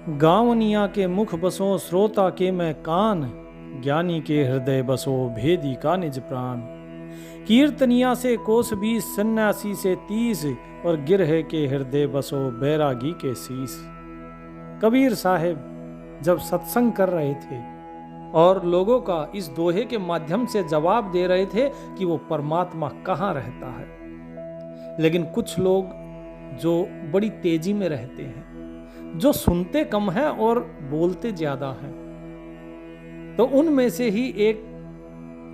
गावनिया के मुख बसो श्रोता के मैं कान, ज्ञानी के हृदय बसो भेदी का निज प्राण। कीर्तनिया से कोस 20, सन्यासी से 30, और गिरहे के हृदय बसो बैरागी के शीस। कबीर साहब जब सत्संग कर रहे थे और लोगों का इस दोहे के माध्यम से जवाब दे रहे थे कि वो परमात्मा कहाँ रहता है, लेकिन कुछ लोग जो बड़ी तेजी में रहते हैं, जो सुनते कम हैं और बोलते ज्यादा हैं, तो उनमें से ही एक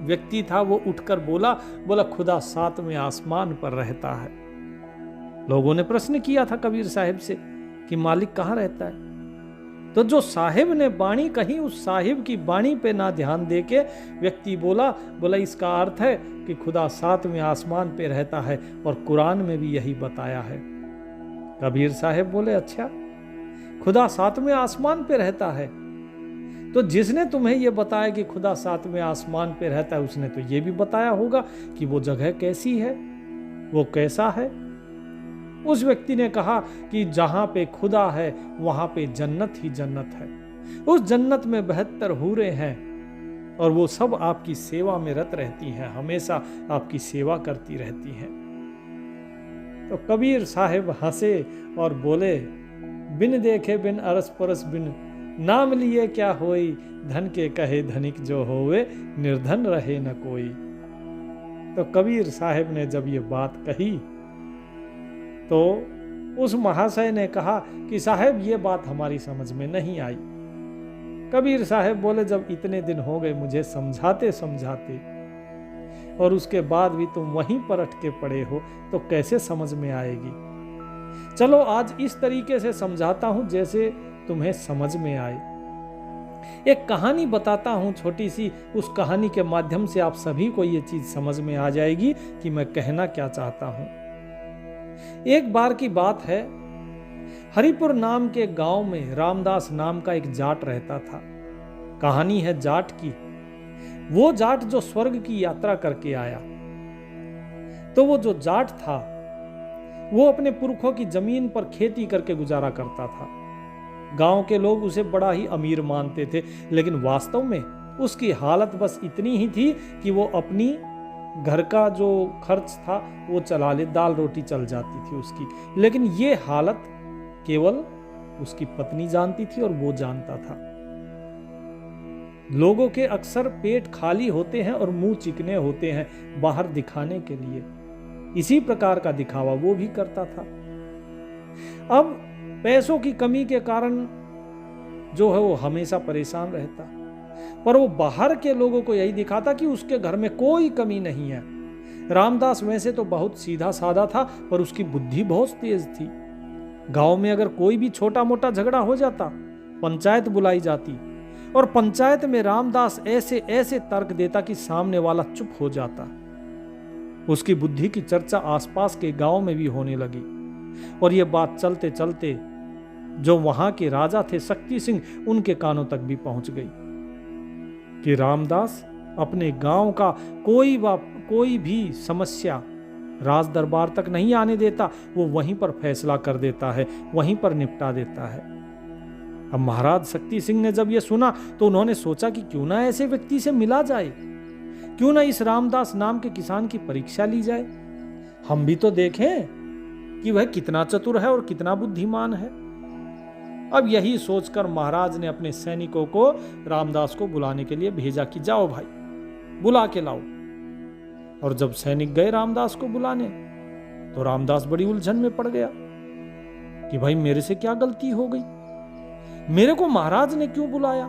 व्यक्ति था, वो उठकर बोला खुदा 7वें आसमान पर रहता है। लोगों ने प्रश्न किया था कबीर साहिब से कि मालिक कहाँ रहता है, तो जो साहिब ने बाणी कही उस साहिब की बाणी पे ना ध्यान देके व्यक्ति बोला इसका अर्थ है कि खुदा 7वें आसमान पे रहता है और कुरान में भी यही बताया है। कबीर साहिब बोले अच्छा, खुदा 7वें आसमान पे रहता है, तो जिसने तुम्हें यह बताया कि खुदा 7वें आसमान पे रहता है, उसने तो ये भी बताया होगा कि वो जगह कैसी है, वो कैसा है। उस व्यक्ति ने कहा कि जहां पे खुदा है वहां पे जन्नत ही जन्नत है, उस जन्नत में 72 हूरें हैं और वो सब आपकी सेवा में रत रहती हैं, हमेशा आपकी सेवा करती रहती हैं। तो कबीर साहिब हंसे और बोले, बिन देखे बिन अरस परस बिन नाम लिए क्या होई, धन के कहे धनिक जो होवे निर्धन रहे न कोई। तो कबीर साहिब ने जब ये बात कही तो उस महाशय ने कहा कि साहब ये बात हमारी समझ में नहीं आई। कबीर साहब बोले, जब इतने दिन हो गए मुझे समझाते समझाते और उसके बाद भी तुम वहीं पर अटके पड़े हो, तो कैसे समझ में आएगी। चलो आज इस तरीके से समझाता हूं जैसे तुम्हें समझ में आए। एक कहानी बताता हूं छोटी सी, उस कहानी के माध्यम से आप सभी को ये चीज समझ में आ जाएगी कि मैं कहना क्या चाहता हूं। एक बार की बात है, हरिपुर नाम के गांव में रामदास नाम का एक जाट रहता था। कहानी है जाट की। वो जाट जो स्वर्ग की यात्रा करके आया, तो वो जो जाट था वो अपने पुरखों की जमीन पर खेती करके गुजारा करता था। गांव के लोग उसे बड़ा ही अमीर मानते थे, लेकिन वास्तव में उसकी हालत बस इतनी ही थी कि वो अपनी घर का जो खर्च था वो चला ले, दाल रोटी चल जाती थी उसकी। लेकिन ये हालत केवल उसकी पत्नी जानती थी और वो जानता था। लोगों के अक्सर पेट खाली होते हैं और मुंह चिकने होते हैं बाहर दिखाने के लिए, इसी प्रकार का दिखावा वो भी करता था। अब पैसों की कमी के कारण जो है वो हमेशा परेशान रहता, पर वो बाहर के लोगों को यही दिखाता कि उसके घर में कोई कमी नहीं है। रामदास वैसे तो बहुत सीधा साधा था, पर उसकी बुद्धि बहुत तेज थी। गांव में अगर कोई भी छोटा मोटा झगड़ा हो जाता, पंचायत बुलाई जाती और पंचायत में रामदास ऐसे ऐसे तर्क देता कि सामने वाला चुप हो जाता। उसकी बुद्धि की चर्चा आसपास के गांव में भी होने लगी और यह बात चलते चलते जो वहां के राजा थे शक्ति सिंह, उनके कानों तक भी पहुंच गई कि रामदास अपने गांव का कोई भी समस्या राज दरबार तक नहीं आने देता, वो वहीं पर फैसला कर देता है, वहीं पर निपटा देता है। अब महाराज शक्ति सिंह ने जब यह सुना तो उन्होंने सोचा कि क्यों ना ऐसे व्यक्ति से मिला जाए, क्यों ना इस रामदास नाम के किसान की परीक्षा ली जाए, हम भी तो देखें कि वह कितना चतुर है और कितना बुद्धिमान है। अब यही सोचकर महाराज ने अपने सैनिकों को रामदास को बुलाने के लिए भेजा कि जाओ भाई बुला के लाओ। और जब सैनिक गए रामदास को बुलाने, तो रामदास बड़ी उलझन में पड़ गया कि भाई मेरे से क्या गलती हो गई, मेरे को महाराज ने क्यों बुलाया।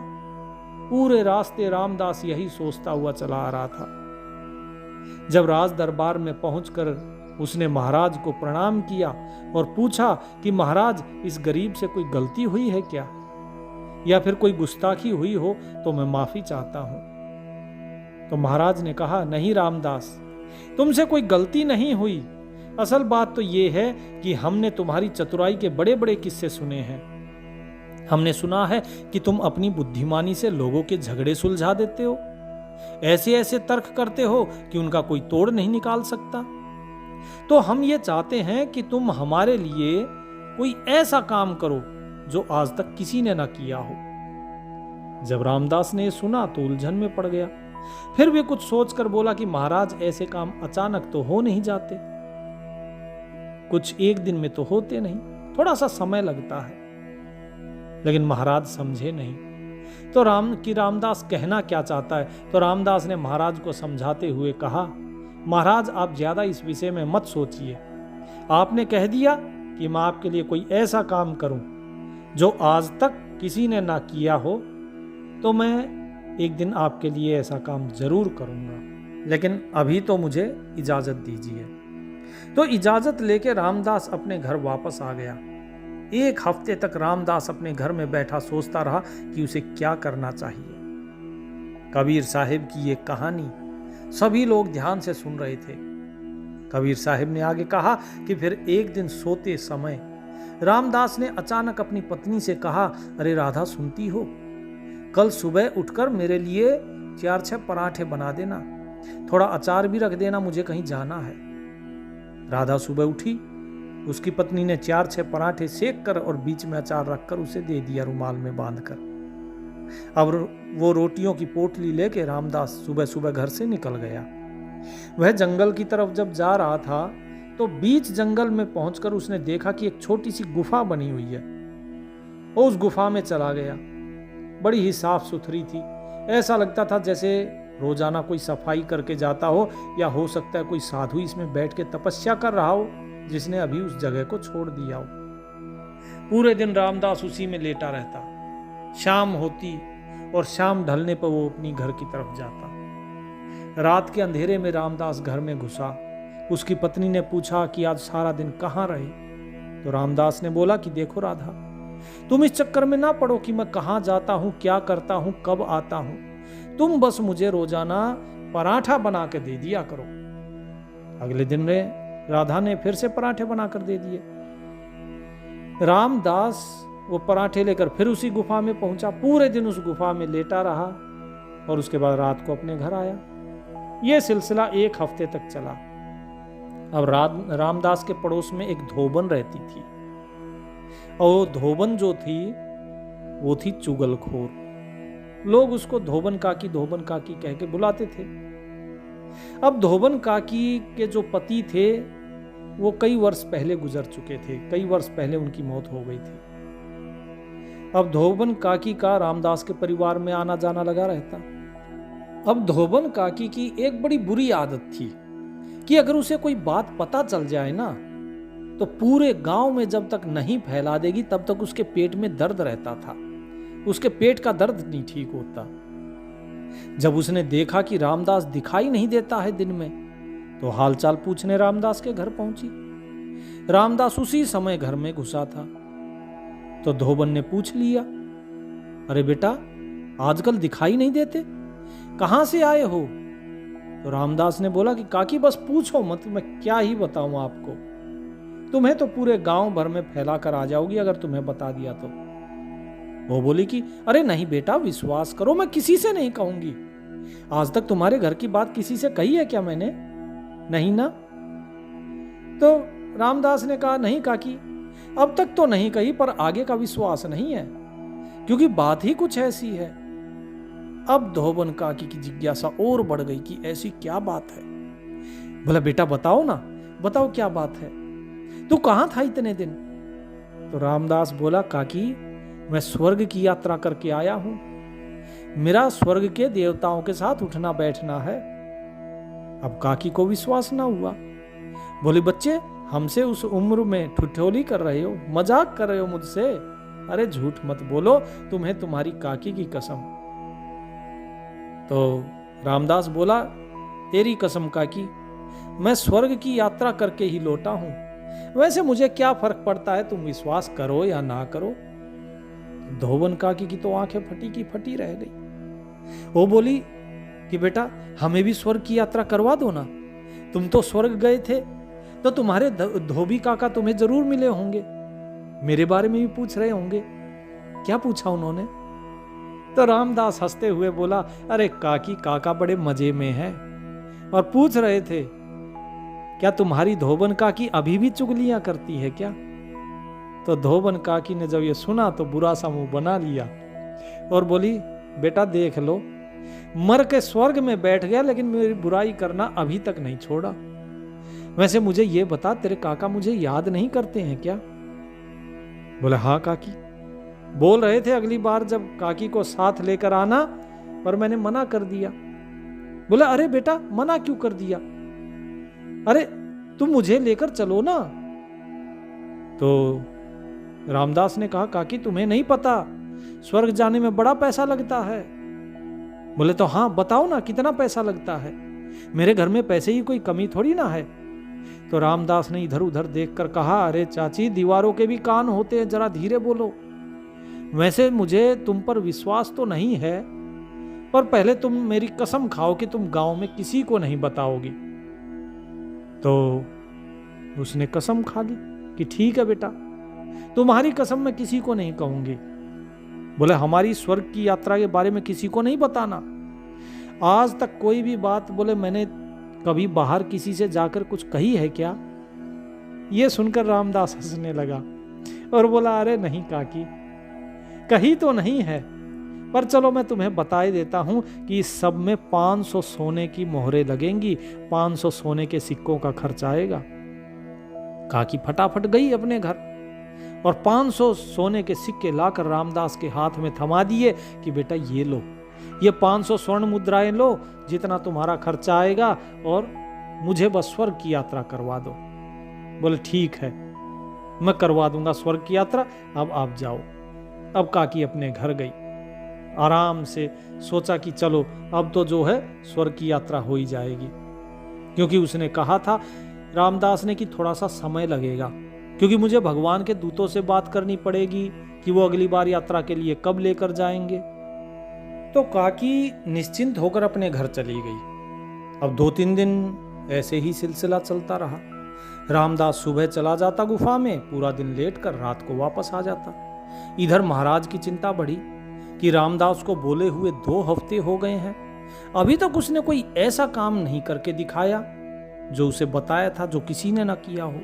पूरे रास्ते रामदास यही सोचता हुआ चला आ रहा था। जब राज दरबार में पहुंचकर उसने महाराज को प्रणाम किया और पूछा कि महाराज इस गरीब से कोई गलती हुई है क्या, या फिर कोई गुस्ताखी हुई हो तो मैं माफी चाहता हूं। तो महाराज ने कहा, नहीं रामदास, तुमसे कोई गलती नहीं हुई। असल बात तो यह है कि हमने तुम्हारी चतुराई के बड़े बड़े किस्से सुने हैं। हमने सुना है कि तुम अपनी बुद्धिमानी से लोगों के झगड़े सुलझा देते हो, ऐसे ऐसे तर्क करते हो कि उनका कोई तोड़ नहीं निकाल सकता। तो हम ये चाहते हैं कि तुम हमारे लिए कोई ऐसा काम करो जो आज तक किसी ने ना किया हो। जब रामदास ने सुना तो उलझन में पड़ गया। फिर भी कुछ सोचकर बोला कि महाराज, ऐसे काम अचानक तो हो नहीं जाते, कुछ एक दिन में तो होते नहीं, थोड़ा सा समय लगता है। लेकिन महाराज समझे नहीं। तो रामदास कहना क्या चाहता है। तो रामदास ने महाराज को समझाते हुए कहा, महाराज आप ज्यादा इस विषय में मत सोचिए। आपने कह दिया कि मैं आपके लिए कोई ऐसा काम करूं जो आज तक किसी ने ना किया हो, तो मैं एक दिन आपके लिए ऐसा काम जरूर करूंगा, लेकिन अभी तो मुझे इजाजत दीजिए। तो इजाजत लेके रामदास अपने घर वापस आ गया। एक हफ्ते तक रामदास अपने घर में बैठा सोचता रहा कि उसे क्या करना चाहिए। कबीर साहिब की ये कहानी सभी लोग ध्यान से सुन रहे थे। कबीर साहिब ने आगे कहा कि फिर एक दिन सोते समय रामदास ने अचानक अपनी पत्नी से कहा, अरे राधा सुनती हो, कल सुबह उठकर मेरे लिए 4-6 पराठे बना देना, थोड़ा अचार भी रख देना, मुझे कहीं जाना है। राधा सुबह उठी, उसकी पत्नी ने 4-6 पराठे सेक कर और बीच में अचार रखकर उसे दे दिया रुमाल में बांधकर। अब वो रोटियों की पोटली लेके रामदास सुबह सुबह घर से निकल गया। वह जंगल की तरफ जब जा रहा था तो बीच जंगल में पहुंचकर उसने देखा कि एक छोटी सी गुफा बनी हुई है। वो उस गुफा में चला गया। बड़ी ही साफ सुथरी थी, ऐसा लगता था जैसे रोजाना कोई सफाई करके जाता हो, या हो सकता है कोई साधु इसमें बैठ के तपस्या कर रहा हो जिसने अभी उस जगह को छोड़ दिया हो। पूरे दिन रामदास उसी में लेटा रहता। शाम होती और शाम ढलने पर वो अपनी घर की तरफ जाता। रात के अंधेरे में रामदास घर में घुसा। उसकी पत्नी ने पूछा कि आज सारा दिन कहाँ रहे। तो रामदास ने बोला कि देखो राधा, तुम इस चक्कर में ना पड़ो कि मैं कहाँ जाता हूँ, क्या करता हूँ, कब आता हूँ। तुम बस मुझे रोजाना पराठा बना के दे दिया करो। अगले दिन राधा ने फिर से पराठे बनाकर दे दिए। रामदास वो पराठे लेकर फिर उसी गुफा में पहुंचा। पूरे दिन उस गुफा में लेटा रहा और उसके बाद रात को अपने घर आया। यह सिलसिला 1 हफ्ते तक चला। अब रामदास के पड़ोस में एक धोबन रहती थी, और धोबन जो थी वो थी चुगलखोर। लोग उसको धोबन काकी कह के बुलाते थे। अब धोबन काकी के जो पति थे वो कई वर्ष पहले गुजर चुके थे, कई वर्ष पहले उनकी मौत हो गई थी। अब धोबन काकी का रामदास के परिवार में आना जाना लगा रहता। अब धोबन काकी की एक बड़ी बुरी आदत थी कि अगर उसे कोई बात पता चल जाए ना, तो पूरे गांव में जब तक नहीं फैला देगी तब तक उसके पेट में दर्द रहता था। उसके पेट का दर्द नहीं ठीक होता। जब उसने देखा कि रामदास दिखाई नहीं देता है दिन में, तो हालचाल पूछने रामदास के घर पहुंची। रामदास उसी समय घर में घुसा था। तो धोबन ने पूछ लिया, अरे बेटा, आजकल दिखाई नहीं देते, कहां से आए हो? तो रामदास ने बोला कि काकी बस पूछो मत, मैं क्या ही बताऊं आपको, तुम्हें तो पूरे गांव भर में फैला कर आ जाओगी अगर तुम्हें बता दिया तो। वो बोली कि अरे नहीं बेटा, विश्वास करो, मैं किसी से नहीं कहूंगी। आज तक तुम्हारे घर की बात किसी से कही है क्या मैंने? नहीं ना। तो रामदास ने कहा, नहीं काकी, अब तक तो नहीं कही, पर आगे का विश्वास नहीं है, क्योंकि बात ही कुछ ऐसी है। अब धोबन काकी की जिज्ञासा और बढ़ गई कि ऐसी क्या बात है। बोला, बेटा बताओ ना, बताओ क्या बात है, तू कहां था इतने दिन? तो रामदास बोला, काकी मैं स्वर्ग की यात्रा करके आया हूं, मेरा स्वर्ग के देवताओं के साथ उठना बैठना है। अब काकी को विश्वास ना हुआ। बोले, बच्चे हमसे उस उम्र में ठिठोली कर रहे हो, मजाक कर रहे हो मुझसे? अरे झूठ मत बोलो, तुम्हें तुम्हारी काकी की कसम। तो रामदास बोला, तेरी कसम काकी, मैं स्वर्ग की यात्रा करके ही लौटा हूं, वैसे मुझे क्या फर्क पड़ता है, तुम विश्वास करो या ना करो। धोबन काकी की तो आंखें फटी की फटी रह गई। वो बोली कि बेटा हमें भी स्वर्ग की यात्रा करवा दो ना, तुम तो स्वर्ग गए थे, तो तुम्हारे धोबी काका तुम्हें जरूर मिले होंगे, मेरे बारे में भी पूछ रहे होंगे। क्या पूछा उन्होंने? तो रामदास हंसते हुए बोला, अरे काकी काका बड़े मजे में हैं और पूछ रहे थे, क्या तुम्हारी धोबन काकी अभी भी चुगलियां करती है क्या? तो धोबन काकी ने जब ये सुना तो बुरा सा मुंह बना लिया और बोली, बेटा देख लो, मर के स्वर्ग में बैठ गया लेकिन मेरी बुराई करना अभी तक नहीं छोड़ा। वैसे मुझे ये बता, तेरे काका मुझे याद नहीं करते हैं क्या? बोले हाँ काकी, बोल रहे थे अगली बार जब काकी को साथ लेकर आना, पर मैंने मना कर दिया। बोले अरे बेटा मना क्यों कर दिया? अरे तुम मुझे लेकर चलो ना। तो रामदास ने कहा, काकी तुम्हें नहीं पता, स्वर्ग जाने में बड़ा पैसा लगता है। बोले तो हाँ बताओ ना कितना पैसा लगता है, मेरे घर में पैसे की कोई कमी थोड़ी ना है। तो रामदास ने इधर उधर देखकर कहा, अरे चाची दीवारों के भी कान होते हैं, जरा धीरे बोलो। वैसे मुझे तुम पर विश्वास तो नहीं है, पर पहले तुम मेरी कसम खाओ कि तुम गांव में किसी को नहीं बताओगी। तो उसने कसम खा ली कि ठीक है बेटा, तुम्हारी कसम मैं किसी को नहीं कहूंगी। बोले हमारी स्वर्ग की यात्रा के बारे में किसी को नहीं बताना, आज तक कोई भी बात, बोले मैंने कभी बाहर किसी से जाकर कुछ कही है क्या? ये सुनकर रामदास हंसने लगा और बोला, अरे नहीं काकी, कही तो नहीं है, पर चलो मैं तुम्हें बता ही देता हूं कि इस सब में 500 सोने की मोहरें लगेंगी, 500 सोने के सिक्कों का खर्च आएगा। काकी फटाफट गई अपने घर और 500 सोने के सिक्के लाकर रामदास के हाथ में थमा दिए कि बेटा ये लो, ये 500 स्वर्ण मुद्राएं लो, जितना तुम्हारा खर्चा आएगा, और मुझे बस स्वर्ग की यात्रा करवा दो। बोले ठीक है, मैं करवा दूंगा स्वर्ग की यात्रा, अब आप जाओ। अब काकी अपने घर गई, आराम से सोचा कि चलो अब तो जो है स्वर्ग की यात्रा हो ही जाएगी, क्योंकि उसने कहा था रामदास ने कि थोड़ा सा समय लगेगा, क्योंकि मुझे भगवान के दूतों से बात करनी पड़ेगी कि वो अगली बार यात्रा के लिए कब लेकर जाएंगे। तो काकी निश्चिंत होकर अपने घर चली गई। अब 2-3 दिन ऐसे ही सिलसिला चलता रहा। रामदास सुबह चला जाता गुफा में, पूरा दिन लेट कर रात को वापस आ जाता। इधर महाराज की चिंता बढ़ी कि रामदास को बोले हुए 2 हफ्ते हो गए हैं, अभी तक उसने कोई ऐसा काम नहीं करके दिखाया जो उसे बताया था, जो किसी ने ना किया हो।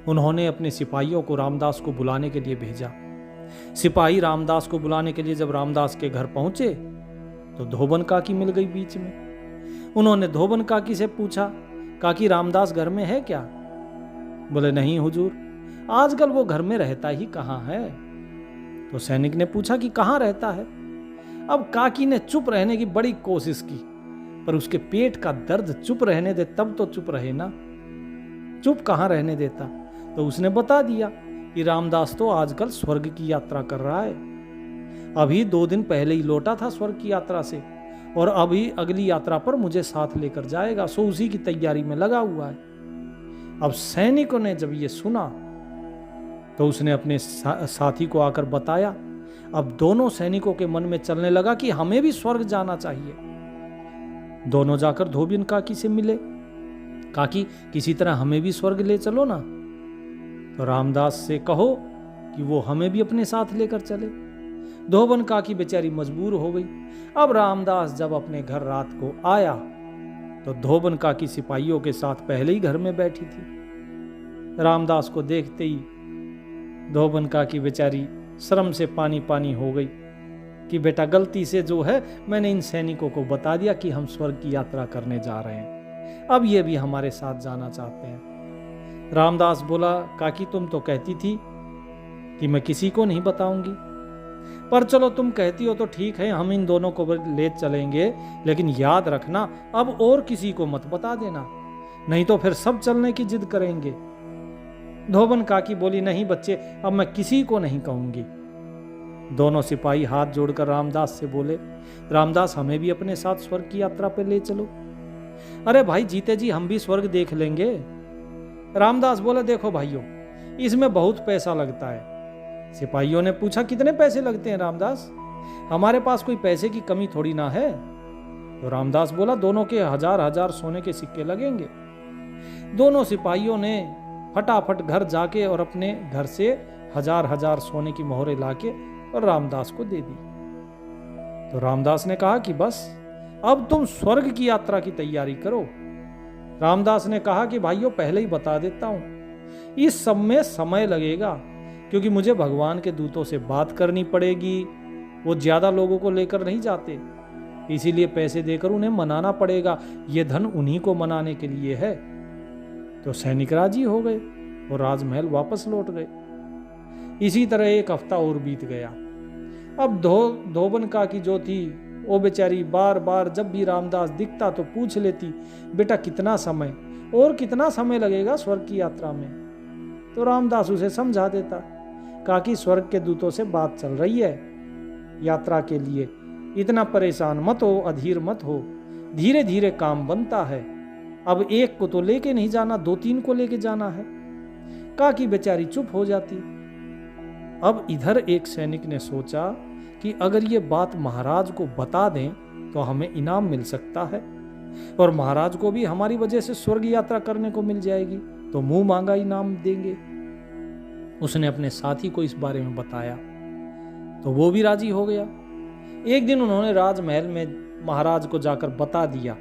उन्होंने अपने सिपाहियों को रामदास को बुलाने के लिए भेजा। सिपाही रामदास को बुलाने के लिए जब रामदास के घर पहुंचे तो धोबन काकी मिल गई बीच में। उन्होंने धोबन काकी से पूछा, काकी रामदास घर में है क्या? बोले नहीं हुजूर, आजकल वो घर में रहता ही कहाँ है। तो सैनिक ने पूछा कि कहाँ रहता है? अब काकी ने चुप रहने की बड़ी कोशिश की, पर उसके पेट का दर्द चुप रहने दे तब तो चुप रहे ना, चुप कहाँ रहने देता। तो उसने बता दिया कि रामदास तो आजकल स्वर्ग की यात्रा कर रहा है, अभी 2 दिन पहले ही लौटा था स्वर्ग की यात्रा से, और अभी अगली यात्रा पर मुझे साथ लेकर जाएगा, सो उसी की तैयारी में लगा हुआ है। अब सैनिकों ने जब ये सुना तो उसने अपने साथी को आकर बताया। अब दोनों सैनिकों के मन में चलने लगा कि हमें भी स्वर्ग जाना चाहिए। दोनों जाकर धोबिन काकी से मिले, काकी किसी तरह हमें भी स्वर्ग ले चलो ना। तो रामदास से कहो कि वो हमें भी अपने साथ लेकर चले। धोबन काकी बेचारी मजबूर हो गई। अब रामदास जब अपने घर रात को आया तो धोबन काकी सिपाहियों के साथ पहले ही घर में बैठी थी। रामदास को देखते ही धोबन काकी बेचारी शर्म से पानी पानी हो गई कि बेटा गलती से जो है मैंने इन सैनिकों को बता दिया कि हम स्वर्ग की यात्रा करने जा रहे हैं, अब ये भी हमारे साथ जाना चाहते हैं। रामदास बोला, काकी तुम तो कहती थी कि मैं किसी को नहीं बताऊंगी, पर चलो तुम कहती हो तो ठीक है, हम इन दोनों को ले चलेंगे, लेकिन याद रखना अब और किसी को मत बता देना, नहीं तो फिर सब चलने की जिद करेंगे। धोबन काकी बोली, नहीं बच्चे, अब मैं किसी को नहीं कहूंगी। दोनों सिपाही हाथ जोड़कर रामदास से बोले, रामदास हमें भी अपने साथ स्वर्ग की यात्रा पर ले चलो। अरे भाई जीते जी हम भी स्वर्ग देख लेंगे। रामदास बोले, देखो भाइयों, इसमें बहुत पैसा लगता है। सिपाहियों ने पूछा, कितने पैसे लगते हैं रामदास? हमारे पास कोई पैसे की कमी थोड़ी ना है। तो रामदास बोला, दोनों के 1000-1000 सोने के सिक्के लगेंगे। दोनों सिपाहियों ने फटाफट घर जाके और अपने घर से 1000-1000 सोने की मोहरें लाके और रामदास को दे दी। तो रामदास ने कहा कि बस अब तुम स्वर्ग की यात्रा की तैयारी करो। रामदास ने कहा कि भाइयों पहले ही बता देता हूं, इस सब में समय लगेगा, क्योंकि मुझे भगवान के दूतों से बात करनी पड़ेगी। वो ज्यादा लोगों को लेकर नहीं जाते, इसीलिए पैसे देकर उन्हें मनाना पड़ेगा। ये धन उन्हीं को मनाने के लिए है। तो सैनिक राजी हो गए और राजमहल वापस लौट गए। इसी तरह एक हफ्ता और बीत गया। अब धोबन काकी जो थी वो बेचारी बार बार जब भी रामदास दिखता तो पूछ लेती, बेटा कितना समय लगेगा स्वर्ग की यात्रा में। तो रामदास उसे समझा देता, काकी स्वर्ग के दूतों से बात चल रही है यात्रा के लिए, इतना परेशान मत हो, अधीर मत हो, धीरे धीरे काम बनता है। अब एक को तो लेके नहीं जाना, 2-3 को लेके जाना है। काकी बेचारी चुप हो जाती। अब इधर एक सैनिक ने सोचा कि अगर ये बात महाराज को बता दें तो हमें इनाम मिल सकता है और महाराज को भी हमारी वजह से स्वर्ग यात्रा करने को मिल जाएगी, तो मुंह मांगा इनाम देंगे। उसने अपने साथी को इस बारे में बताया तो वो भी राजी हो गया। एक दिन उन्होंने राजमहल में महाराज को जाकर बता दिया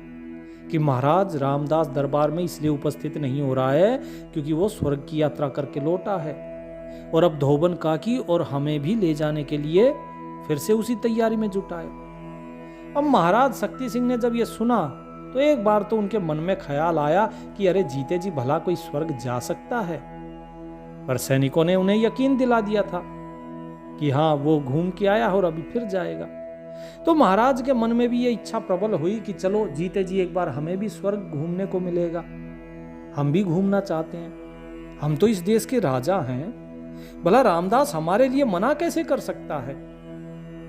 कि महाराज रामदास दरबार में इसलिए उपस्थित नहीं हो रहा है क्योंकि वो स्वर्ग की यात्रा करके लौटा है और अब धोबन काकी और हमें भी ले जाने के लिए फिर से उसी तैयारी में जुटा है। अब महाराज शक्ति सिंह ने जब ये सुना तो एक बार तो उनके मन में ख्याल आया कि अरे जीते जी भला कोई स्वर्ग जा सकता है, पर सैनिकों ने उन्हें यकीन दिला दिया था कि हाँ वो घूम के आया और अभी फिर जाएगा। तो महाराज के मन में भी ये इच्छा प्रबल हुई कि चलो जीते जी एक बार हमें भी स्वर्ग घूमने को मिलेगा, हम भी घूमना चाहते हैं, हम तो इस देश के राजा हैं, भला रामदास हमारे लिए मना कैसे कर सकता है।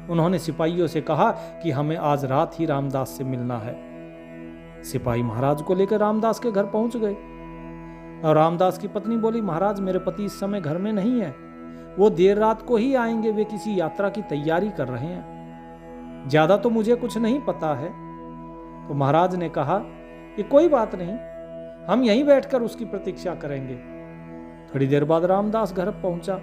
उन्होंने सिपाहियों से कहा कि हमें आज रात ही रामदास से मिलना है। सिपाही महाराज को लेकर रामदास के घर पहुंच गए और रामदास की पत्नी बोली, महाराज मेरे पति इस समय घर में नहीं है, वो देर रात को ही आएंगे, वे किसी यात्रा की तैयारी कर रहे हैं, ज्यादा तो मुझे कुछ नहीं पता है। तो महाराज ने कहा कि कोई बात नहीं, हम यहीं बैठकर उसकी प्रतीक्षा करेंगे। थोड़ी देर बाद रामदास घर पहुंचा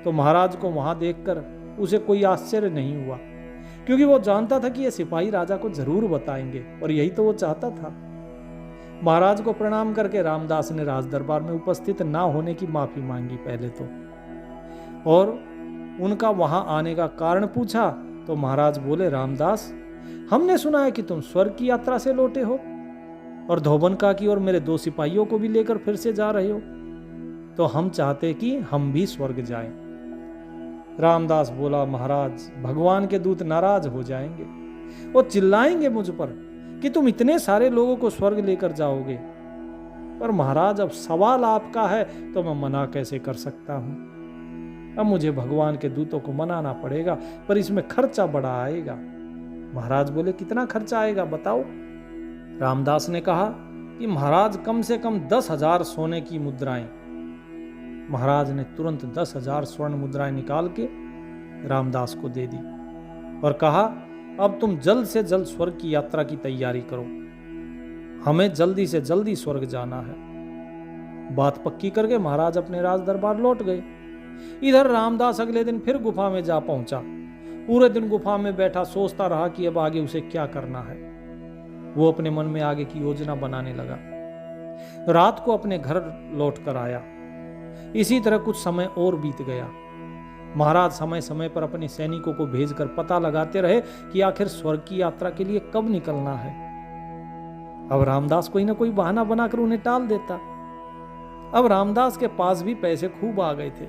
तो महाराज को वहां देखकर उसे कोई आश्चर्य नहीं हुआ, क्योंकि वो जानता था कि ये सिपाही राजा को जरूर बताएंगे और यही तो वो चाहता था। महाराज को प्रणाम करके रामदास ने राज दरबार में उपस्थित ना होने की माफी मांगी पहले तो, और उनका वहां आने का कारण पूछा तो महाराज बोले, रामदास हमने सुना है कि तुम स्वर्ग की यात्रा से लौटे हो और धोबन काकी और मेरे 2 सिपाहियों को भी लेकर फिर से जा रहे हो, तो हम चाहते कि हम भी स्वर्ग जाएं। रामदास बोला, महाराज भगवान के दूत नाराज हो जाएंगे, वो चिल्लाएंगे मुझ पर कि तुम इतने सारे लोगों को स्वर्ग लेकर जाओगे, पर महाराज अब सवाल आपका है तो मैं मना कैसे कर सकता हूं। अब मुझे भगवान के दूतों को मनाना पड़ेगा, पर इसमें खर्चा बड़ा आएगा। महाराज बोले, कितना खर्चा आएगा बताओ। रामदास ने कहा कि महाराज कम से कम 10,000 सोने की मुद्राएं। महाराज ने तुरंत 10,000 स्वर्ण मुद्राएं निकाल के रामदास को दे दी और कहा, अब तुम जल्द से जल्द स्वर्ग की यात्रा की तैयारी करो, हमें जल्दी से जल्दी स्वर्ग जाना है। बात पक्की करके महाराज अपने राज दरबार लौट गए। इधर रामदास अगले दिन फिर गुफा में जा पहुंचा। पूरे दिन गुफा में बैठा सोचता रहा कि अब आगे उसे क्या करना है। वो अपने मन में आगे की योजना बनाने लगा। रात को अपने घर लौट कर आया। इसी तरह कुछ समय और बीत गया। महाराज समय समय पर अपने सैनिकों को भेजकर पता लगाते रहे कि आखिर स्वर्ग की यात्रा के लिए कब निकलना है। अब रामदास कोई ना कोई बहाना बनाकर उन्हें टाल देता। अब रामदास के पास भी पैसे खूब आ गए थे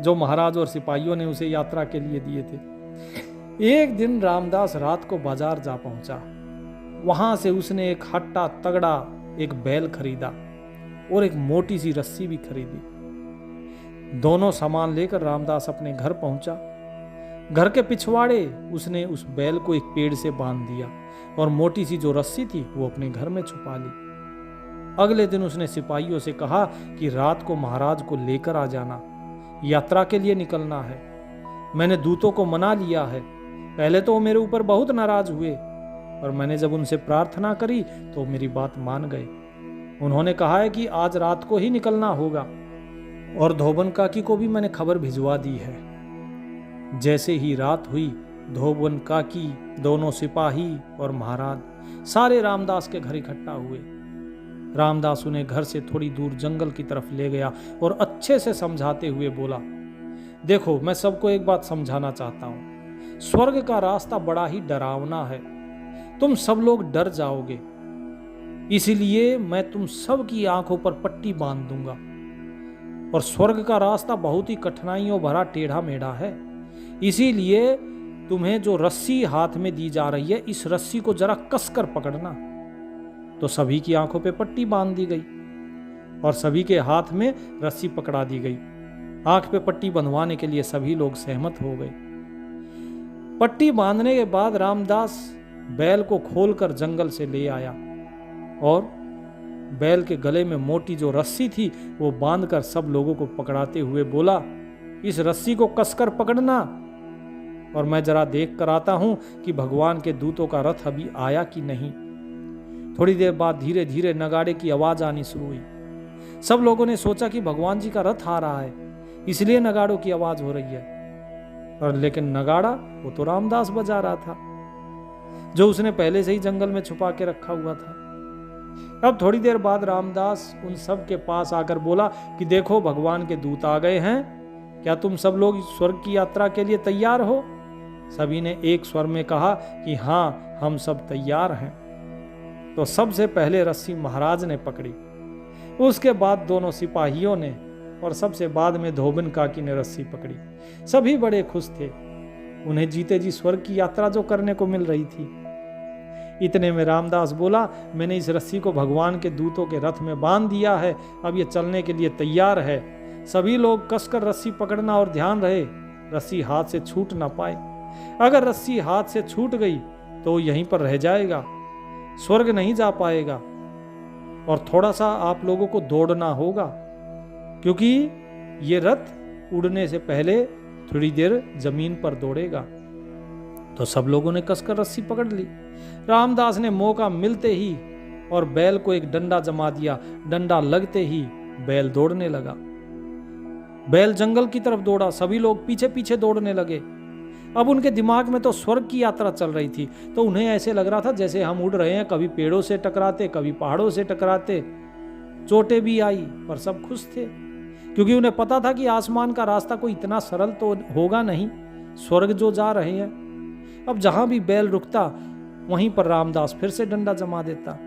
जो महाराज और सिपाहियों ने उसे यात्रा के लिए दिए थे। एक दिन रामदास रात को बाजार जा पहुंचा। वहां से उसने एक हट्टा तगड़ा एक बैल खरीदा और एक मोटी सी रस्सी भी खरीदी। दोनों सामान लेकर रामदास अपने घर पहुंचा। घर के पिछवाड़े उसने उस बैल को एक पेड़ से बांध दिया और मोटी सी जो रस्सी थी वो अपने घर में छुपा ली। अगले दिन उसने सिपाहियों से कहा कि रात को महाराज को लेकर आ जाना, यात्रा के लिए निकलना है। मैंने दूतों को मना लिया है। पहले तो वो मेरे ऊपर बहुत नाराज हुए, पर मैंने जब उनसे प्रार्थना करी तो मेरी बात मान गए। उन्होंने कहा है कि आज रात को ही निकलना होगा और धोबन काकी को भी मैंने खबर भिजवा दी है। जैसे ही रात हुई, धोबन काकी, दोनों सिपाही और महाराज सारे रामदास के घर इकट्ठा हुए। रामदास उन्हें घर से थोड़ी दूर जंगल की तरफ ले गया और अच्छे से समझाते हुए बोला देखो, मैं सबको एक बात समझाना चाहता हूं, स्वर्ग का रास्ता बड़ा ही डरावना है, तुम सब लोग डर जाओगे, इसीलिए मैं तुम सब की आंखों पर पट्टी बांध दूंगा। और स्वर्ग का रास्ता बहुत ही कठिनाइयों भरा टेढ़ा मेढ़ा है, इसीलिए तुम्हें जो रस्सी हाथ में दी जा रही है, इस रस्सी को जरा कसकर पकड़ना। तो सभी की आंखों पे पट्टी बांध दी गई और सभी के हाथ में रस्सी पकड़ा दी गई। आंख पे पट्टी बंधवाने के लिए सभी लोग सहमत हो गए। पट्टी बांधने के बाद रामदास बैल को खोलकर जंगल से ले आया और बैल के गले में मोटी जो रस्सी थी वो बांधकर सब लोगों को पकड़ाते हुए बोला, इस रस्सी को कसकर पकड़ना और मैं जरा देख कर आता हूं कि भगवान के दूतों का रथ अभी आया कि नहीं। थोड़ी देर बाद धीरे धीरे नगाड़े की आवाज आनी शुरू हुई। सब लोगों ने सोचा कि भगवान जी का रथ आ रहा है, इसलिए नगाड़ों की आवाज हो रही है। और लेकिन नगाड़ा वो तो रामदास बजा रहा था, जो उसने पहले से ही जंगल में छुपा के रखा हुआ था। अब थोड़ी देर बाद रामदास उन सब के पास आकर बोला कि देखो, भगवान के दूत आ गए हैं, क्या तुम सब लोग स्वर्ग की यात्रा के लिए तैयार हो? सभी ने एक स्वर में कहा कि हाँ, हम सब तैयार हैं। तो सबसे पहले रस्सी महाराज ने पकड़ी, उसके बाद दोनों सिपाहियों ने और सबसे बाद में धोबन काकी ने रस्सी पकड़ी। सभी बड़े खुश थे, उन्हें जीते जी स्वर्ग की यात्रा जो करने को मिल रही थी। इतने में रामदास बोला, मैंने इस रस्सी को भगवान के दूतों के रथ में बांध दिया है, अब ये चलने के लिए तैयार है। सभी लोग कसकर रस्सी पकड़ना और ध्यान रहे रस्सी हाथ से छूट ना पाए। अगर रस्सी हाथ से छूट गई तो यहीं पर रह जाएगा, स्वर्ग नहीं जा पाएगा। और थोड़ा सा आप लोगों को दौड़ना होगा, क्योंकि ये रथ उड़ने से पहले थोड़ी देर जमीन पर दौड़ेगा। तो सब लोगों ने कसकर रस्सी पकड़ ली। रामदास ने मौका मिलते ही और बैल को एक डंडा जमा दिया। डंडा लगते ही बैल दौड़ने लगा। बैल जंगल की तरफ दौड़ा, सभी लोग पीछे पीछे दौड़ने लगे। अब उनके दिमाग में तो स्वर्ग की यात्रा चल रही थी, तो उन्हें ऐसे लग रहा था जैसे हम उड़ रहे हैं, कभी पेड़ों से टकराते, कभी पहाड़ों से टकराते। चोटें भी आई, पर सब खुश थे, क्योंकि उन्हें पता था कि आसमान का रास्ता कोई इतना सरल तो होगा नहीं, स्वर्ग जो जा रहे हैं। अब जहां भी बैल रुकता वहीं पर रामदास फिर से डंडा जमा देता।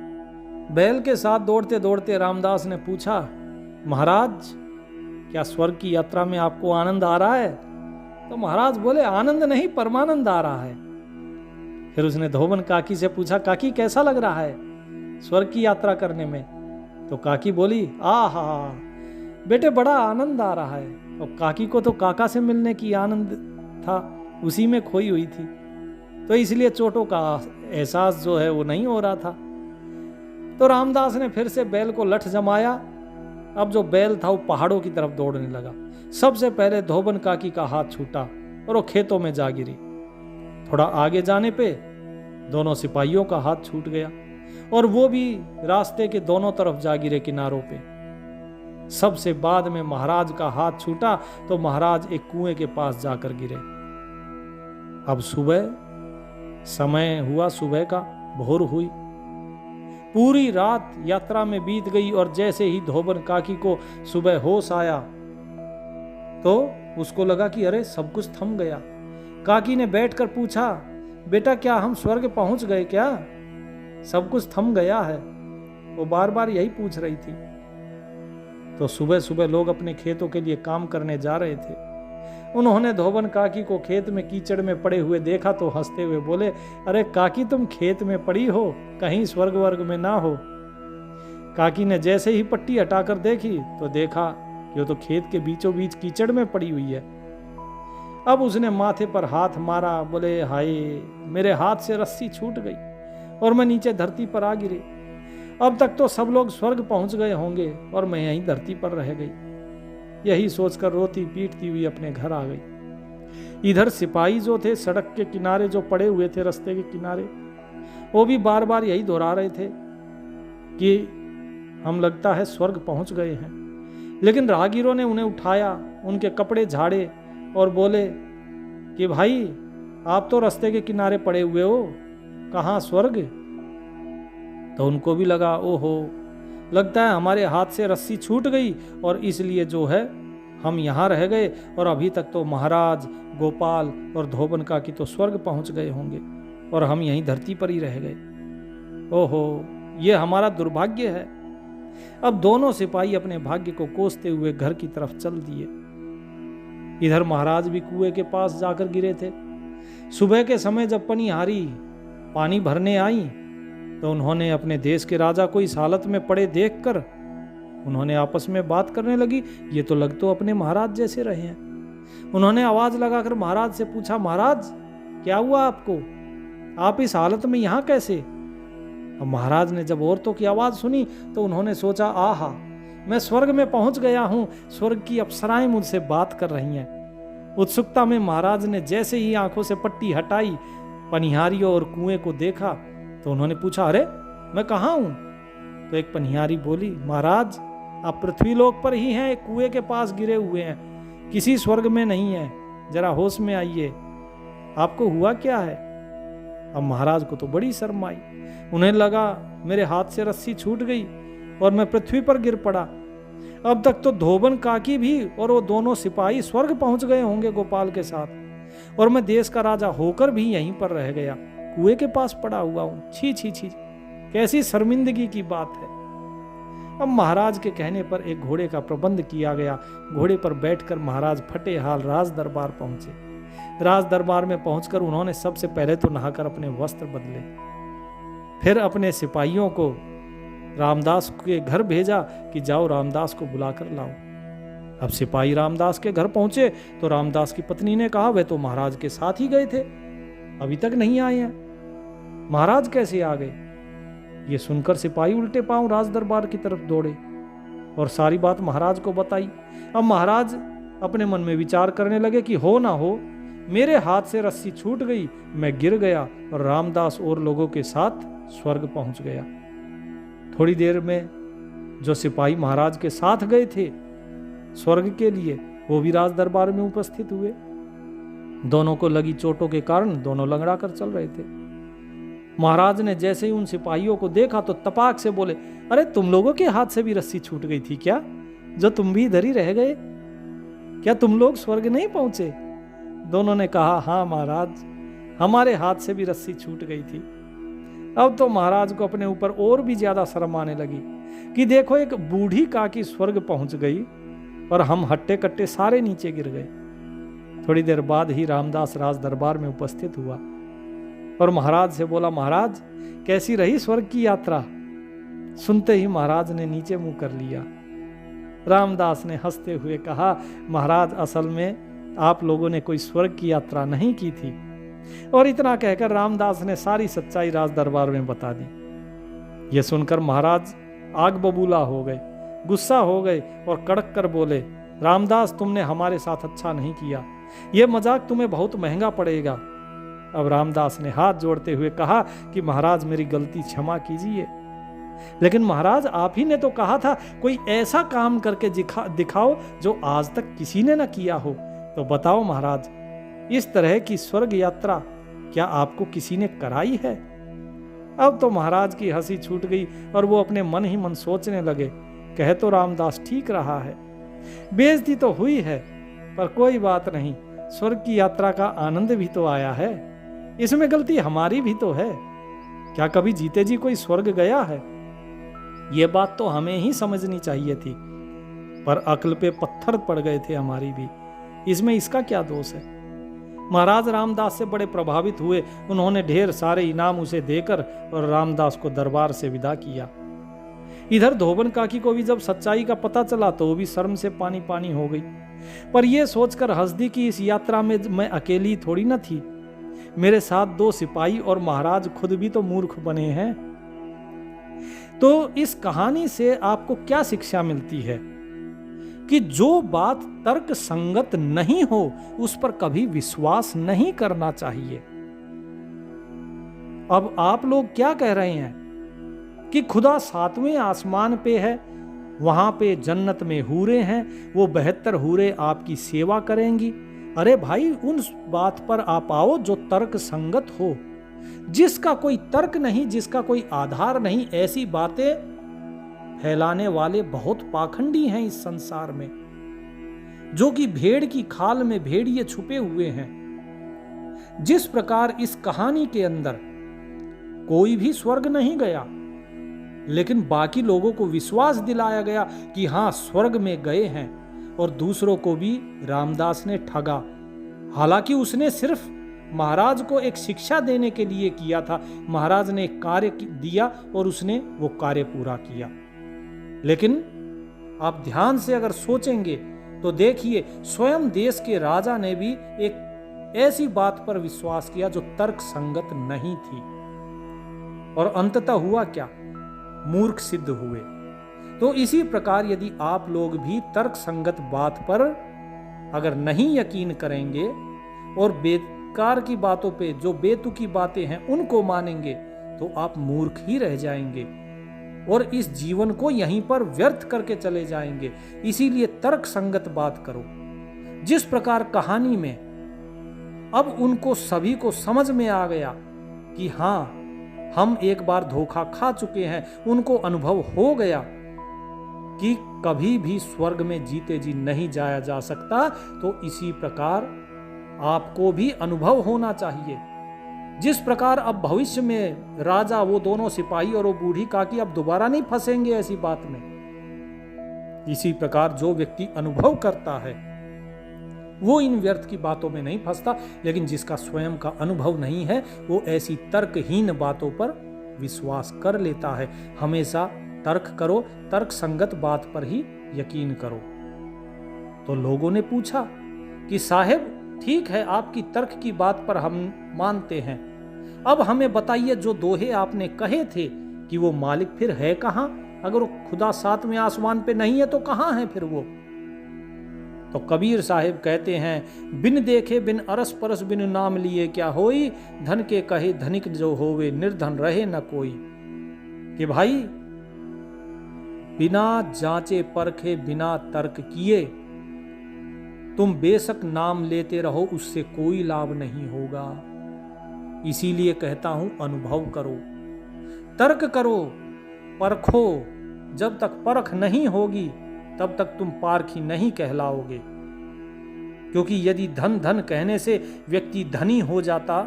बैल के साथ दौड़ते दौड़ते रामदास ने पूछा, महाराज, क्या स्वर्ग की यात्रा में आपको आनंद आ रहा है? तो महाराज बोले, आनंद नहीं, परमानंद आ रहा है। फिर उसने धोबन काकी से पूछा, काकी कैसा लग रहा है स्वर्ग की यात्रा करने में? तो काकी बोली, आहा बेटे, बड़ा आनंद आ रहा है। और काकी को तो काका से मिलने की आनंद था, उसी में खोई हुई थी, तो इसलिए चोटों का एहसास जो है वो नहीं हो रहा था। तो रामदास ने फिर से बैल को लठ जमाया। अब जो बैल था वो पहाड़ों की तरफ दौड़ने लगा। सबसे पहले धोबन काकी का हाथ छूटा और वो खेतों में जा गिरी। थोड़ा आगे जाने पे दोनों सिपाहियों का हाथ छूट गया और वो भी रास्ते के दोनों तरफ जा गिरे किनारों पे। सबसे बाद में महाराज का हाथ छूटा तो महाराज एक कुएं के पास जाकर गिरे। अब सुबह समय हुआ, सुबह का भोर हुई। पूरी रात यात्रा में बीत गई और जैसे ही धोबन काकी को सुबह होश आया तो उसको लगा कि अरे सब कुछ थम गया। काकी ने बैठकर पूछा, बेटा क्या हम स्वर्ग पहुंच गए क्या? सब कुछ थम गया है। वो बार बार यही पूछ रही थी। तो सुबह सुबह लोग अपने खेतों के लिए काम करने जा रहे थे। उन्होंने धोबन काकी को खेत में कीचड़ में पड़े हुए देखा तो हंसते हुए बोले, अरे काकी, तुम खेत में पड़ी हो, कहीं स्वर्ग वर्ग में ना हो। काकी ने जैसे ही पट्टी हटाकर देखी तो देखा कि वो तो खेत के बीचों बीच कीचड़ में पड़ी हुई है। अब उसने माथे पर हाथ मारा, बोले, हाय, मेरे हाथ से रस्सी छूट गई और मैं नीचे धरती पर आ गिरी। अब तक तो सब लोग स्वर्ग पहुंच गए होंगे और मैं यहीं धरती पर रह गई। यही सोचकर रोती पीटती हुई अपने घर आ गई। इधर सिपाही जो थे सड़क के किनारे जो पड़े हुए थे, रास्ते के किनारे, वो भी बार बार यही दोहरा रहे थे कि हम लगता है स्वर्ग पहुंच गए हैं। लेकिन राहगीरों ने उन्हें उठाया, उनके कपड़े झाड़े और बोले कि भाई, आप तो रास्ते के किनारे पड़े हुए हो, कहाँ स्वर्ग? तो उनको भी लगा, ओहो, लगता है हमारे हाथ से रस्सी छूट गई और इसलिए जो है हम यहाँ रह गए और अभी तक तो महाराज, गोपाल और धोबन काकी तो स्वर्ग पहुंच गए होंगे और हम यहीं धरती पर ही रह गए। ओहो, ये हमारा दुर्भाग्य है। अब दोनों सिपाही अपने भाग्य को कोसते हुए घर की तरफ चल दिए। इधर महाराज भी कुएं के पास जाकर गिरे थे। सुबह के समय जब पनिहारी पानी भरने आई तो उन्होंने अपने देश के राजा को इस हालत में पड़े देखकर उन्होंने आपस में बात करने लगी, ये तो लग तो अपने महाराज जैसे रहे हैं। उन्होंने आवाज लगाकर महाराज से पूछा, महाराज क्या हुआ आपको, आप इस हालत में यहाँ कैसे? अब महाराज ने जब औरतों की आवाज सुनी तो उन्होंने सोचा, आहा, मैं स्वर्ग में पहुंच गया हूं, स्वर्ग की अप्सराएं मुझसे बात कर रही हैं। उत्सुकता में महाराज ने जैसे ही आंखों से पट्टी हटाई, पनिहारियों और कुएं को देखा तो उन्होंने पूछा, अरे मैं कहाँ हूं? तो एक पनिहारी बोली, महाराज आप पृथ्वीलोक पर ही हैं, एक कुएं के पास गिरे हुए हैं, किसी स्वर्ग में नहीं है, जरा होश में आइए, आपको हुआ क्या है? अब महाराज को तो बड़ी शर्म आई। उन्हें लगा मेरे हाथ से रस्सी छूट गई और मैं पृथ्वी पर गिर पड़ा। अब तक तो धोबन काकी भी और वो दोनों सिपाही स्वर्ग पहुंच गए होंगे गोपाल के साथ, और मैं देश का राजा होकर भी यहीं पर रह गया, कुएं के पास पड़ा हुआ हूं। छी छी छी, कैसी शर्मिंदगी की बात है। अब महाराज के कहने पर एक घोड़े का प्रबंध किया गया। घोड़े पर बैठकर महाराज फटे हाल राज दरबार पहुंचे। राज दरबार में पहुंचकर उन्होंने सबसे पहले तो नहाकर अपने वस्त्र बदले, फिर अपने सिपाहियों को रामदास के घर भेजा कि जाओ रामदास को बुलाकर लाओ। अब सिपाही रामदास के घर पहुंचे तो रामदास की पत्नी ने कहा, वे तो महाराज के साथ ही गए थे, अभी तक नहीं आए हैं, महाराज कैसे आ गए? ये सुनकर सिपाही उल्टे पांव राज दरबार की तरफ दौड़े और सारी बात महाराज को बताई। अब महाराज अपने मन में विचार करने लगे कि हो ना हो, मेरे हाथ से रस्सी छूट गई, मैं गिर गया और रामदास और लोगों के साथ स्वर्ग पहुंच गया। थोड़ी देर में जो सिपाही महाराज के साथ गए थे स्वर्ग के लिए, वो भी राज दरबार में उपस्थित हुए। दोनों को लगी चोटों के कारण दोनों लंगड़ा कर चल रहे थे। महाराज ने जैसे ही उन सिपाहियों को देखा तो तपाक से बोले, अरे तुम लोगों के हाथ से भी रस्सी छूट गई थी क्या, जो तुम भी इधर ही रह गए? क्या तुम लोग स्वर्ग नहीं पहुंचे? दोनों ने कहा, हाँ महाराज, हमारे हाथ से भी रस्सी छूट गई थी। अब तो महाराज को अपने ऊपर और भी ज्यादा शर्म आने लगी कि देखो, एक बूढ़ी काकी स्वर्ग पहुंच गई और हम हट्टे कट्टे सारे नीचे गिर गए। थोड़ी देर बाद ही रामदास राज दरबार में उपस्थित हुआ और महाराज से बोला, महाराज कैसी रही स्वर्ग की यात्रा? सुनते ही महाराज ने नीचे मुंह कर लिया। रामदास ने हंसते हुए कहा, महाराज असल में आप लोगों ने कोई स्वर्ग की यात्रा नहीं की थी। और इतना कहकर रामदास ने सारी सच्चाई राज दरबार में बता दी। यह सुनकर महाराज आग बबूला हो गए, गुस्सा हो गए और कड़क कर बोले, रामदास तुमने हमारे साथ अच्छा नहीं किया, यह मजाक तुम्हें बहुत महंगा पड़ेगा। अब रामदास ने हाथ जोड़ते हुए कहा कि महाराज मेरी गलती क्षमा कीजिए। लेकिन महाराज आप ही ने तो कहा था कोई ऐसा काम करके दिखाओ जो आज तक किसी ने न किया हो। तो बताओ महाराज, इस तरह की स्वर्ग यात्रा क्या आपको किसी ने कराई है? अब तो महाराज की हंसी छूट गई और वो अपने मन ही मन सोचने लगे, कह तो रामदास ठीक रहा है, बेइज्जती तो हुई है पर कोई बात नहीं, स्वर्ग की यात्रा का आनंद भी तो आया है, इसमें गलती हमारी भी तो है। क्या कभी जीते जी कोई स्वर्ग गया है? ये बात तो हमें ही समझनी चाहिए थी, पर अक्ल पे पत्थर पड़ गए थे हमारी भी, इसमें इसका क्या दोष है? महाराज रामदास से बड़े प्रभावित हुए। उन्होंने ढेर सारे इनाम उसे देकर और रामदास को दरबार से विदा किया। इधर धोबन काकी को भी जब सच्चाई का पता चला तो वो भी शर्म से पानी पानी हो गई, पर यह सोचकर हंस दी कि इस यात्रा में मैं अकेली थोड़ी न थी, मेरे साथ 2 सिपाही और महाराज खुद भी तो मूर्ख बने हैं। तो इस कहानी से आपको क्या शिक्षा मिलती है कि जो बात तर्क संगत नहीं हो उस पर कभी विश्वास नहीं करना चाहिए। अब आप लोग क्या कह रहे हैं कि खुदा 7वें आसमान पे है, वहां पे जन्नत में हूरे हैं, वो 72 हूरे आपकी सेवा करेंगी। अरे भाई, उन बात पर आप आओ जो तर्क संगत हो। जिसका कोई तर्क नहीं, जिसका कोई आधार नहीं, ऐसी बातें फैलाने वाले बहुत पाखंडी हैं इस संसार में। जो कि भेड़ की खाल में भेड़िए छुपे हुए हैं। जिस प्रकार इस कहानी के अंदर कोई भी स्वर्ग नहीं गया, लेकिन बाकी लोगों को विश्वास दिलाया गया कि हां स्वर्ग में गए हैं, और दूसरों को भी रामदास ने ठगा। हालांकि उसने सिर्फ महाराज को एक शिक्षा देने के लिए किया था। महाराज ने एक कार्य दिया और उसने वो कार्य पूरा किया। लेकिन आप ध्यान से अगर सोचेंगे तो देखिए, स्वयं देश के राजा ने भी एक ऐसी बात पर विश्वास किया जो तर्क संगत नहीं थी, और अंततः हुआ क्या? मूर्ख सिद्ध हुए। तो इसी प्रकार यदि आप लोग भी तर्क संगत बात पर अगर नहीं यकीन करेंगे और बेकार की बातों पे, जो बेतुकी बातें हैं, उनको मानेंगे, तो आप मूर्ख ही रह जाएंगे और इस जीवन को यहीं पर व्यर्थ करके चले जाएंगे। इसीलिए तर्क संगत बात करो। जिस प्रकार कहानी में अब उनको सभी को समझ में आ गया कि हां हम एक बार धोखा खा चुके हैं, उनको अनुभव हो गया कि कभी भी स्वर्ग में जीते जी नहीं जाया जा सकता, तो इसी प्रकार आपको भी अनुभव होना चाहिए। जिस प्रकार अब भविष्य में राजा, वो दोनों सिपाही और वो बूढ़ी काकी अब दोबारा नहीं फंसेंगे ऐसी बात में, इसी प्रकार जो व्यक्ति अनुभव करता है वो इन व्यर्थ की बातों में नहीं फंसता। लेकिन जिसका स्वयं का अनुभव नहीं है, वो ऐसी तर्कहीन बातों पर विश्वास कर लेता है। हमेशा तर्क करो, तर्क संगत बात पर ही यकीन करो। तो लोगों ने पूछा कि साहेब ठीक है, आपकी तर्क की बात पर हम मानते हैं, अब हमें बताइए जो दोहे आपने कहे थे कि वो मालिक फिर है कहां? अगर वो खुदा सातवें आसमान पे नहीं है तो कहां है फिर वो? तो कबीर साहिब कहते हैं, बिन देखे बिन अरस परस बिन नाम लिए क्या होई, धन के कहे धनिक जो होवे निर्धन रहे न कोई। कि भाई बिना जांचे परखे बिना तर्क किए तुम बेशक नाम लेते रहो, उससे कोई लाभ नहीं होगा। इसीलिए कहता हूं अनुभव करो, तर्क करो, परखो। जब तक परख नहीं होगी तब तक तुम पारखी नहीं कहलाओगे। क्योंकि यदि धन धन कहने से व्यक्ति धनी हो जाता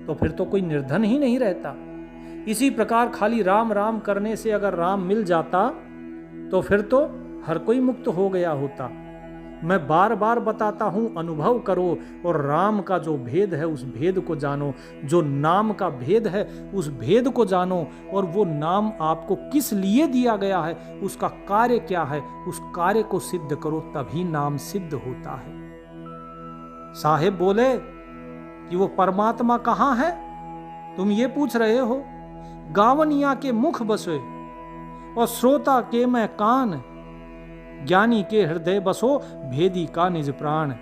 तो फिर तो कोई निर्धन ही नहीं रहता। इसी प्रकार खाली राम राम करने से अगर राम मिल जाता तो फिर तो हर कोई मुक्त हो गया होता। मैं बार बार बताता हूं, अनुभव करो और राम का जो भेद है उस भेद को जानो, जो नाम का भेद है उस भेद को जानो, और वो नाम आपको किस लिए दिया गया है, उसका कार्य क्या है, उस कार्य को सिद्ध करो, तभी नाम सिद्ध होता है। साहेब बोले कि वो परमात्मा कहां है, तुम ये पूछ रहे हो? गावनिया के मुख बसे और श्रोता के मैं कान, ज्ञानी के हृदय बसो भेदी का निज प्राण।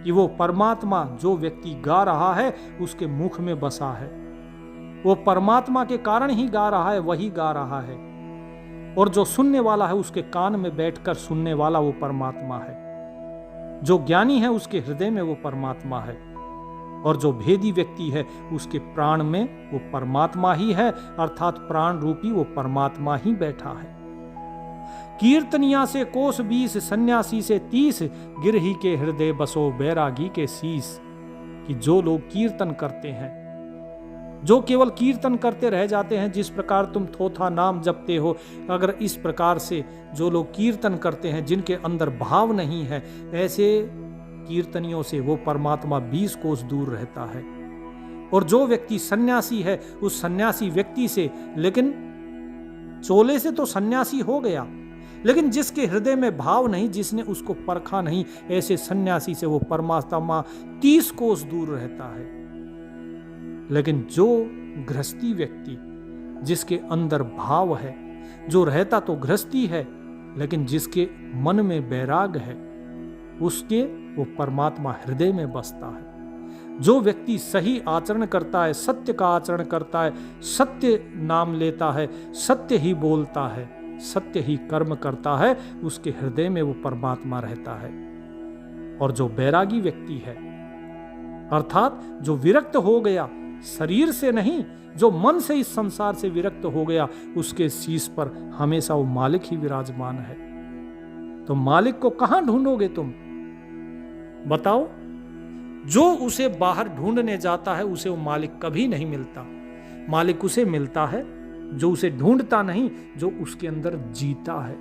कि वो परमात्मा जो व्यक्ति गा रहा है उसके मुख में बसा है, वो परमात्मा के कारण ही गा रहा है, वही गा रहा है। और जो सुनने वाला है उसके कान में बैठकर सुनने वाला वो परमात्मा है। जो ज्ञानी है उसके हृदय में वो परमात्मा है, और जो भेदी व्यक्ति है उसके प्राण में वो परमात्मा ही है, अर्थात प्राण रूपी वो परमात्मा ही बैठा है। कीर्तनिया से कोस 20 सन्यासी से 30, गिरही के हृदय बसो बैरागी के शीस। कि जो लोग कीर्तन करते हैं, जो केवल कीर्तन करते रह जाते हैं, जिस प्रकार तुम थोथा नाम जपते हो, अगर इस प्रकार से जो लोग कीर्तन करते हैं जिनके अंदर भाव नहीं है, ऐसे कीर्तनियों से वो परमात्मा 20 कोस दूर रहता है। और जो व्यक्ति सन्यासी है उस सन्यासी व्यक्ति से, लेकिन चोले से तो सन्यासी हो गया, लेकिन जिसके हृदय में भाव नहीं, जिसने उसको परखा नहीं, ऐसे सन्यासी से वो परमात्मा 30 कोस दूर रहता है। लेकिन जो गृहस्थी व्यक्ति जिसके अंदर भाव है, जो रहता तो गृहस्थी है लेकिन जिसके मन में वैराग है, उसके वो परमात्मा हृदय में बसता है। जो व्यक्ति सही आचरण करता है, सत्य का आचरण करता है, सत्य नाम लेता है, सत्य ही बोलता है, सत्य ही कर्म करता है, उसके हृदय में वो परमात्मा रहता है। और जो बैरागी व्यक्ति है, अर्थात जो विरक्त हो गया, शरीर से नहीं, जो मन से इस संसार से विरक्त हो गया, उसके शीश पर हमेशा वो मालिक ही विराजमान है। तो मालिक को कहां ढूंढोगे तुम? बताओ। जो उसे बाहर ढूंढने जाता है उसे वो मालिक कभी नहीं मिलता। मालिक उसे मिलता है जो उसे ढूंढता नहीं, जो उसके अंदर जीता है।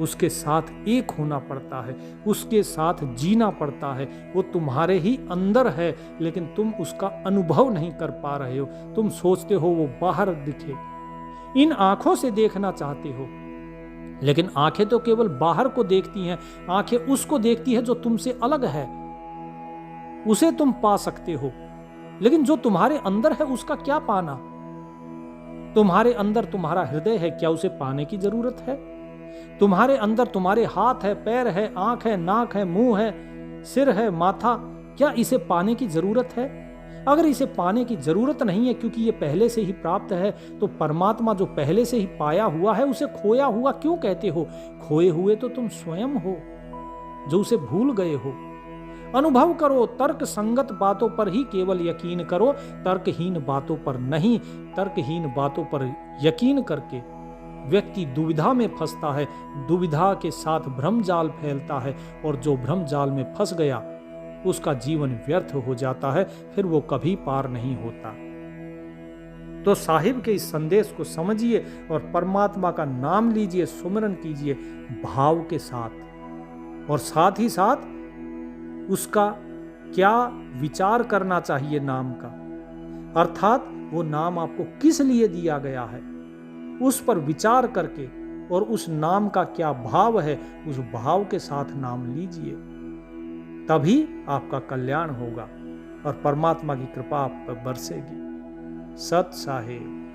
उसके साथ एक होना पड़ता है, उसके साथ जीना पड़ता है। वो तुम्हारे ही अंदर है, लेकिन तुम उसका अनुभव नहीं कर पा रहे हो। तुम सोचते हो वो बाहर दिखे, इन आंखों से देखना चाहते हो, लेकिन आंखें तो केवल बाहर को देखती हैं। आंखें उसको देखती है जो तुमसे अलग है, उसे तुम पा सकते हो, लेकिन जो तुम्हारे अंदर है उसका क्या पाना? तुम्हारे अंदर तुम्हारा हृदय है, क्या उसे पाने की जरूरत है? तुम्हारे अंदर तुम्हारे हाथ है, पैर है, आंख है, नाक है, मुंह है, सिर है, माथा, क्या इसे पाने की जरूरत है? अगर इसे पाने की जरूरत नहीं है क्योंकि ये पहले से ही प्राप्त है, तो परमात्मा जो पहले से ही पाया हुआ है उसे खोया हुआ क्यों कहते हो? खोए हुए तो तुम स्वयं हो जो उसे भूल गए हो। अनुभव करो, तर्क संगत बातों पर ही केवल यकीन करो, तर्कहीन बातों पर नहीं। तर्कहीन बातों पर यकीन करके व्यक्ति दुविधा में फंसता है, दुविधा के साथ भ्रमजाल फैलता है, और जो भ्रमजाल में फंस गया उसका जीवन व्यर्थ हो जाता है, फिर वो कभी पार नहीं होता। तो साहिब के इस संदेश को समझिए और परमात्मा का नाम लीजिए, सुमिरन कीजिए भाव के साथ, और साथ ही साथ उसका क्या विचार करना चाहिए नाम का, अर्थात वो नाम आपको किस लिए दिया गया है, उस पर विचार करके, और उस नाम का क्या भाव है, उस भाव के साथ नाम लीजिए। तभी आपका कल्याण होगा और परमात्मा की कृपा आप पर बरसेगी। सत साहिब।